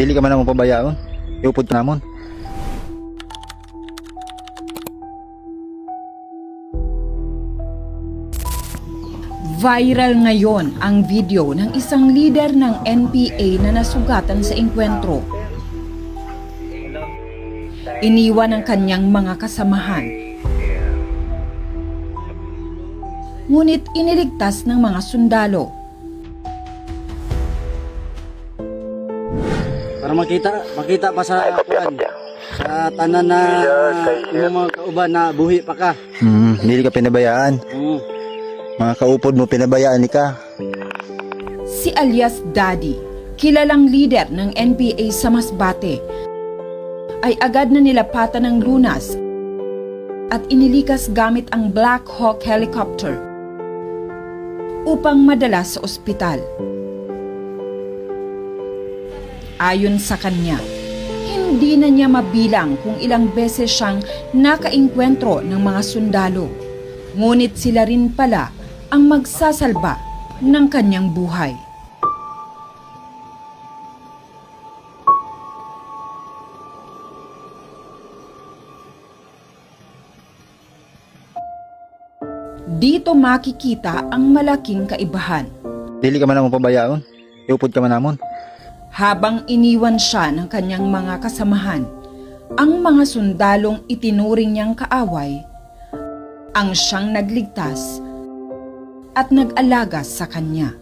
Dili ka man namon pabayaan. Iupod ka namon. Viral ngayon ang video ng isang leader ng NPA na nasugatan sa engkwentro. Iniwan ang kanyang mga kasamahan. Ngunit iniligtas ng mga sundalo. Para makita pa sa sa tanan na yung mga kauban na buhi pa ka. Dili ka pinabayaan. Mga kaupod mo pinabayaan ni ka. Si alias Daddy, kilalang leader ng NPA sa Masbate, ay agad na nilapatan ng lunas at inilikas gamit ang Black Hawk helicopter upang madala sa ospital. Ayon sa kanya, hindi na niya mabilang kung ilang beses siyang nakaengkwentro ng mga sundalo, ngunit sila rin pala ang magsasalba ng kanyang buhay. Dito makikita ang malaking kaibahan. Dili ka man namon pabayaan. Iupod ka man namon. Habang iniwan siya ng kanyang mga kasamahan, ang mga sundalong itinuring niyang kaaway ang siyang nagligtas at nag-alaga sa kanya.